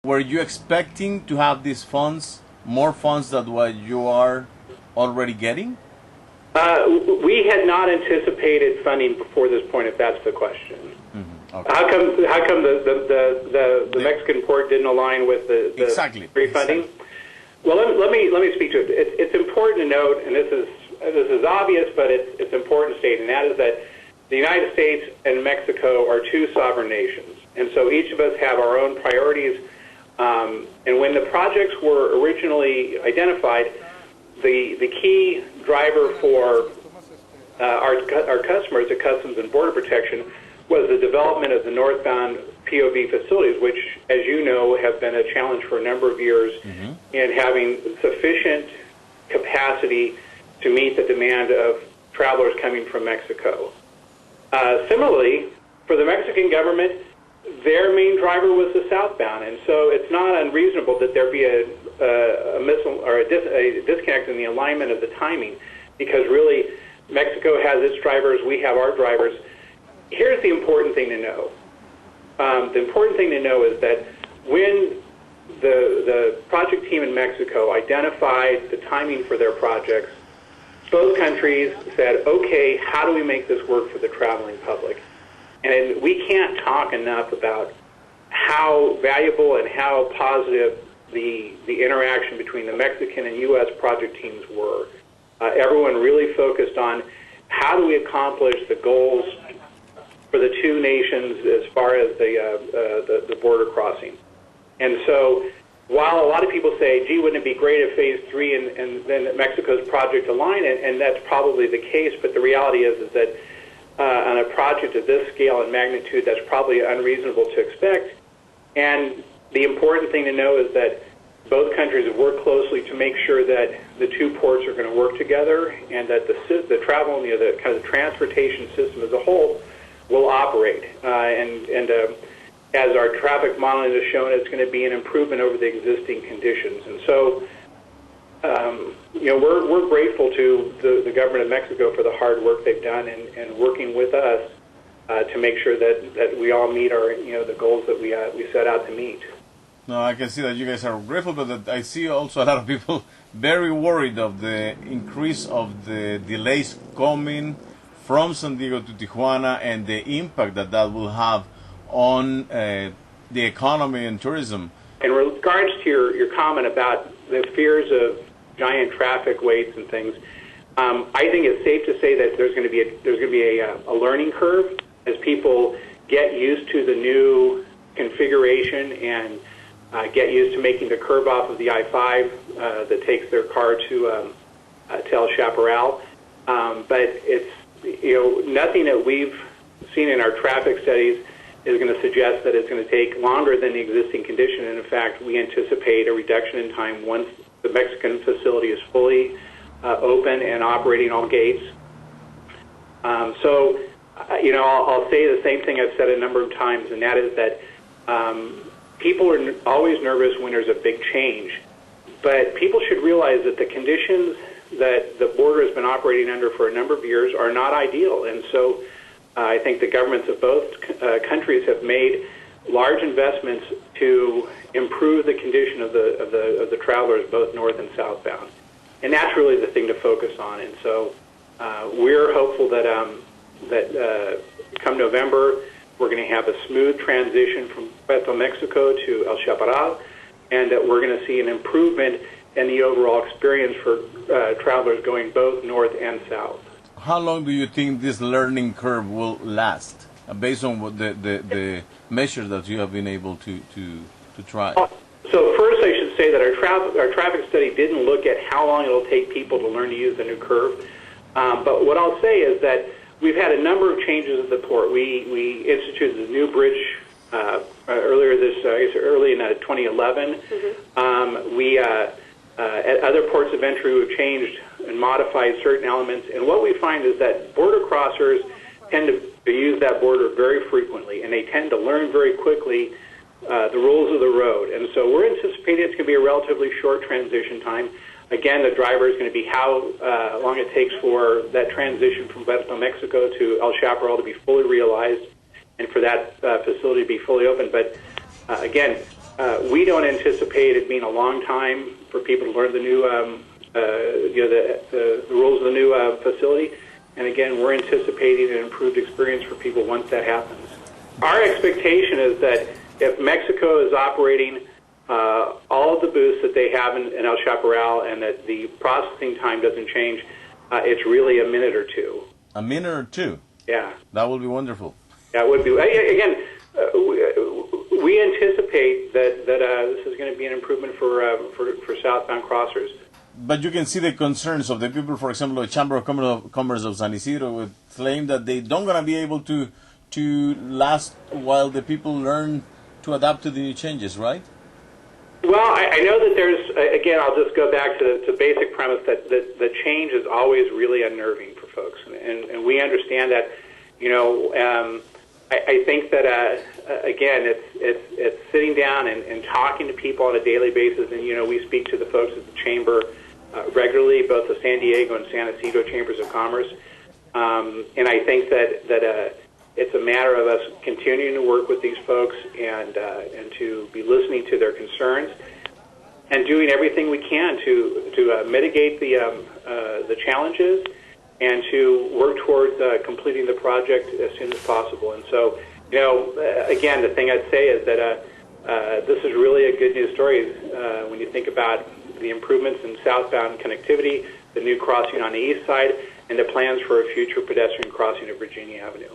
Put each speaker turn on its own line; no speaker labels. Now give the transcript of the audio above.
Were you expecting to have these funds, more funds than what you are already getting?
We had not anticipated funding before this point, if that's the question.
Mm-hmm. Okay.
How come the Mexican port didn't align with the
exactly
refunding?
Exactly.
Well, let me speak to it. It's important to note, and this is obvious, but it's important to state, and that is that the United States and Mexico are two sovereign nations, and so each of us have our own priorities. And when the projects were originally identified, the key driver for our customers at Customs and Border Protection was the development of the northbound POV facilities, which, as you know, have been a challenge for a number of years in having sufficient capacity to meet the demand of travelers coming from Mexico. Similarly, for the Mexican government, their main driver was the southbound, and so it's not unreasonable that there be a disconnect in the alignment of the timing, because really Mexico has its drivers, we have our drivers. Here's the important thing to know. The important thing to know is that when the project team in Mexico identified the timing for their projects, both countries said, okay, how do we make this work for the traveling public? And we can't talk enough about how valuable and how positive the interaction between the Mexican and U.S. project teams were. Everyone really focused on how do we accomplish the goals for the two nations as far as the border crossing. And so while a lot of people say, gee, wouldn't it be great if Phase 3 and then Mexico's project align, and that's probably the case, but the reality is that on a project of this scale and magnitude, that's probably unreasonable to expect. And the important thing to know is that both countries have worked closely to make sure that the two ports are going to work together, and that the travel and the kind of transportation system as a whole will operate. As our traffic modeling has shown, it's going to be an improvement over the existing conditions. And so, we're grateful to the government of Mexico for the hard work they've done and working with us to make sure that we all meet our the goals that we set out to meet.
No, I can see that you guys are grateful, but I see also a lot of people very worried of the increase of the delays coming from San Diego to Tijuana and the impact that will have on the economy and tourism.
In regards to your comment about the fears of giant traffic waits and things, I think it's safe to say that there's going to be a learning curve as people get used to the new configuration and get used to making the curve off of the I-5 that takes their car to El Chaparral. But it's nothing that we've seen in our traffic studies is going to suggest that it's going to take longer than the existing condition. And in fact, we anticipate a reduction in time once the Mexican facility is fully open and operating all gates. So, I'll say the same thing I've said a number of times, and that is that people are always nervous when there's a big change. But people should realize that the conditions that the border has been operating under for a number of years are not ideal. And so I think the governments of both countries have made large investments to improve the condition of the travelers, both north and southbound. And that's really the thing to focus on. And so we're hopeful that come November, we're going to have a smooth transition from Puerto Mexico to El Chaparral, and that we're going to see an improvement in the overall experience for travelers going both north and south.
How long do you think this learning curve will last, based on what the measures that you have been able to try?
So first, I should say that our traffic study didn't look at how long it'll take people to learn to use the new curve. But what I'll say is that we've had a number of changes at the port. We instituted the new bridge early in 2011. At other ports of entry, we've changed and modified certain elements. And what we find is that border crossers tend to use that border very frequently, and they tend to learn very quickly the rules of the road. And so we're anticipating it's going to be a relatively short transition time. Again, the driver is going to be how long it takes for that transition from Puerto Mexico to El Chaparral to be fully realized and for that facility to be fully open. But again, We don't anticipate it being a long time for people to learn the new, the rules of the new facility. And again, we're anticipating an improved experience for people once that happens. Our expectation is that if Mexico is operating all of the booths that they have in El Chaparral and that the processing time doesn't change, it's really a minute or two.
A minute or two?
Yeah.
That would be wonderful.
That would be. Again, we anticipate that this is going to be an improvement for southbound crossers.
But you can see the concerns of the people, for example, the Chamber of Commerce of San Isidro would claim that they don't going to be able to last while the people learn to adapt to the new changes, right?
Well, I know that there's, again, I'll just go back to the basic premise that the change is always really unnerving for folks. And we understand that, I think that, again, it's sitting down and talking to people on a daily basis. And, we speak to the folks at the Chamber regularly, both the San Diego and San Isidro Chambers of Commerce. And I think that it's a matter of us continuing to work with these folks and to be listening to their concerns and doing everything we can to mitigate the challenges and to work towards completing the project as soon as possible. And so, again, the thing I'd say is that this is really a good news story when you think about the improvements in southbound connectivity, the new crossing on the east side, and the plans for a future pedestrian crossing of Virginia Avenue.